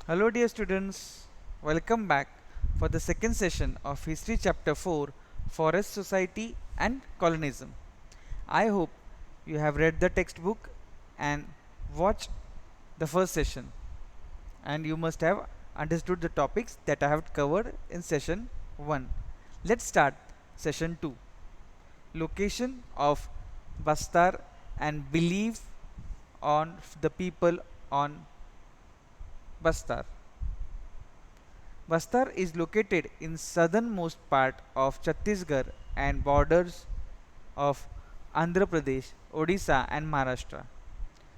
Hello dear students, welcome back for the second session of History Chapter 4 Forest Society and Colonism. I hope you have read the textbook and watched the first session, and you must have understood the topics that I have covered in session 1. Let's start session 2. Location of Bastar and belief on the people on Bastar. Bastar is located in southernmost part of Chhattisgarh and borders of Andhra Pradesh, Odisha and Maharashtra.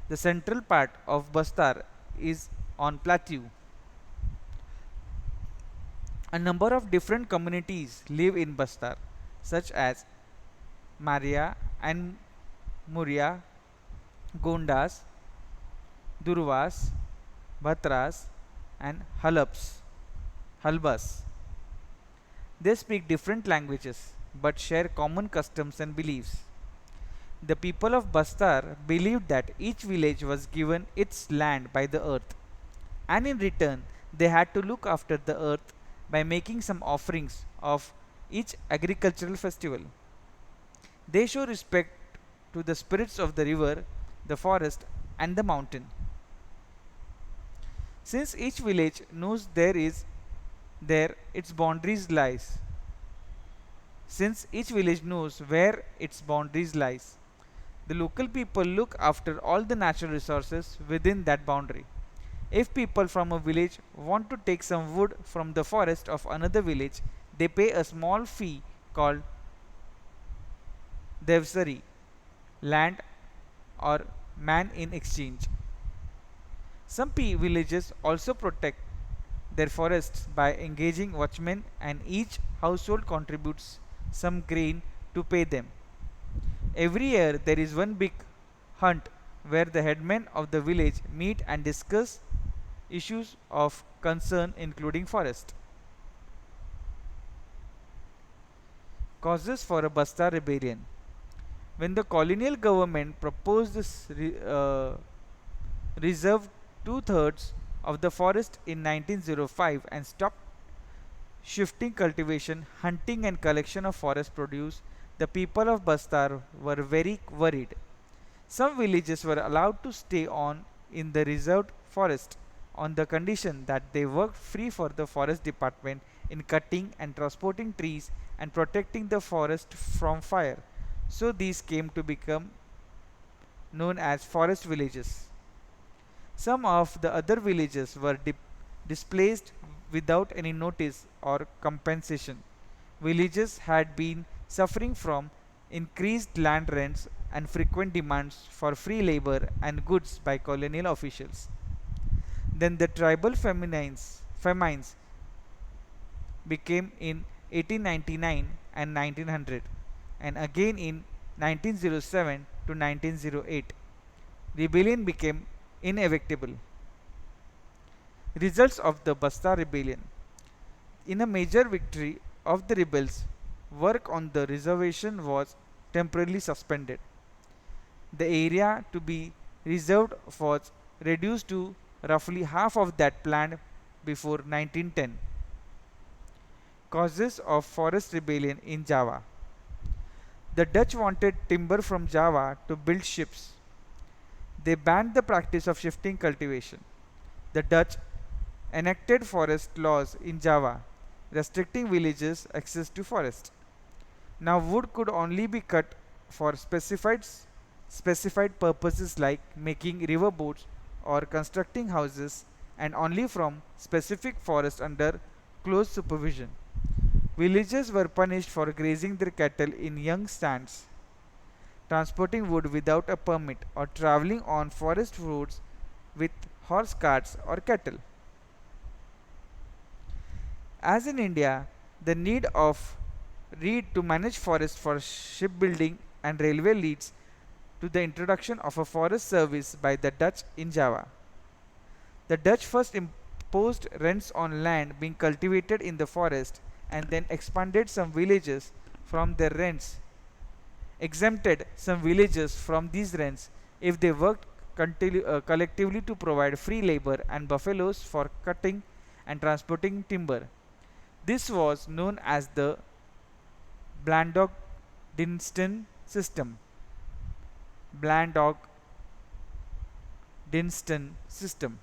The central part of Bastar is on plateau. A number of different communities live in Bastar, such as Maria and Muria, Gondas, Durvas, Bhatras and Halbas. They speak different languages but share common customs and beliefs. The people of Bastar believed that each village was given its land by the earth, and in return they had to look after the earth by making some offerings of each agricultural festival. They show respect to the spirits of the river, the forest, and the mountain. Since each village knows there its boundaries lies, since each village knows where its boundaries lies, the local people look after all the natural resources within that boundary. If people from a village want to take some wood from the forest of another village, they pay a small fee called devsari, land or man in exchange. Some villages also protect their forests by engaging watchmen, and each household contributes some grain to pay them. Every year there is one big hunt where the headmen of the village meet and discuss issues of concern including forest. Causes for a Basta rebellion. When the colonial government proposed this reserve two-thirds of the forest in 1905 and stopped shifting cultivation, hunting and collection of forest produce, the people of Bastar were very worried. Some villages were allowed to stay on in the reserved forest on the condition that they worked free for the forest department in cutting and transporting trees and protecting the forest from fire. So these came to become known as forest villages. Some of the other villages were displaced without any notice or compensation. Villages had been suffering from increased land rents and frequent demands for free labor and goods by colonial officials. Then the tribal famines became in 1899 and 1900, and again in 1907 to 1908. Rebellion became inevitable. Results of the Basta rebellion. In a major victory of the rebels, work on the reservation was temporarily suspended. The area to be reserved was reduced to roughly half of that planned before 1910. Causes of forest rebellion in Java. The Dutch wanted timber from Java to build ships. They banned the practice of shifting cultivation. The Dutch enacted forest laws in Java, restricting villages' access to forest. Now wood could only be cut for specified purposes like making river boats or constructing houses, and only from specific forest under close supervision. Villagers were punished for grazing their cattle in young stands, transporting wood without a permit, or traveling on forest roads with horse carts or cattle. As in India, the need of reed to manage forest for shipbuilding and railway leads to the introduction of a forest service by the Dutch in Java. The Dutch first imposed rents on land being cultivated in the forest and then expanded some villages from their rents, exempted some villages from these rents if they worked collectively to provide free labor and buffaloes for cutting and transporting timber. This was known as the Blandog-Dinston system. Blandog-Dinston system.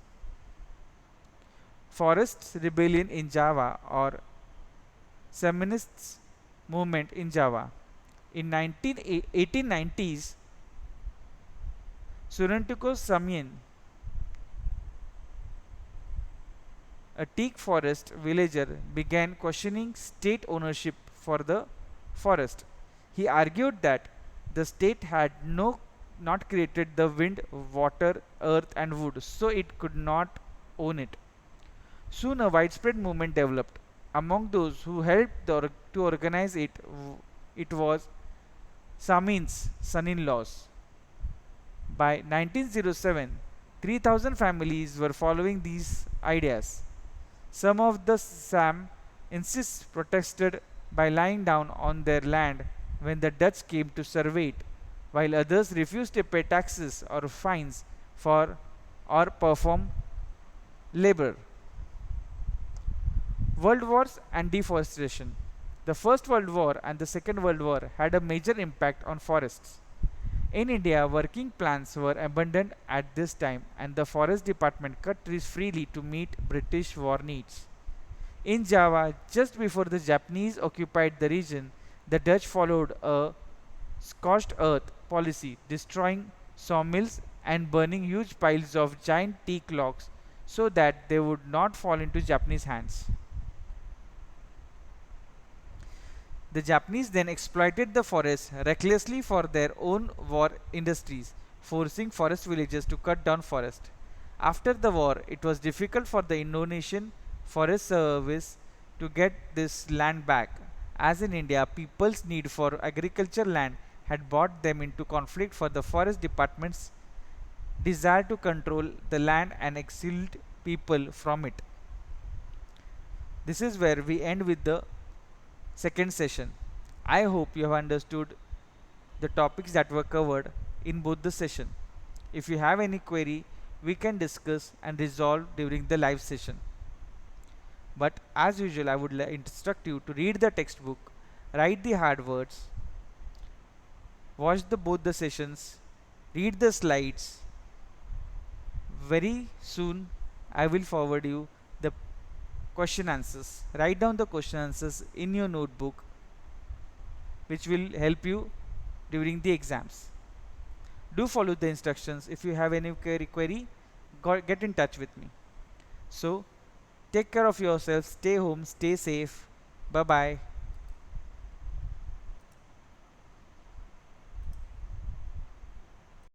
Forests rebellion in Java or Feminists movement in Java. In 1890s, Surantuko Samyan, a teak forest villager, began questioning state ownership for the forest. He argued that the state had not created the wind, water, earth and wood, so it could not own it. Soon a widespread movement developed. Among those who helped to organize it, it was Samin's son-in-laws. By 1907, 3,000 families were following these ideas. Some of the Sam insists protested by lying down on their land when the Dutch came to survey it, while others refused to pay taxes or fines for or perform labor. World Wars and deforestation. The First World War and the Second World War had a major impact on forests. In India, working plants were abundant at this time and the forest department cut trees freely to meet British war needs. In Java, just before the Japanese occupied the region, the Dutch followed a scorched earth policy, destroying sawmills and burning huge piles of giant teak logs so that they would not fall into Japanese hands. The Japanese then exploited the forests recklessly for their own war industries, forcing forest villagers to cut down forest. After the war, it was difficult for the Indonesian Forest Service to get this land back, as in India, people's need for agriculture land had brought them into conflict for the forest department's desire to control the land and exiled people from it. This is where we end with the second session. I hope you have understood the topics that were covered in both the session. If you have any query, we can discuss and resolve during the live session. But as usual, I would instruct you to read the textbook, write the hard words, watch both the sessions, read the slides. Very soon, I will forward you the question answers. Write down the question answers in your notebook, which will help you during the exams. Do follow the instructions. If you have any query, get in touch with me. So, take care of yourself, stay home, stay safe. Bye bye.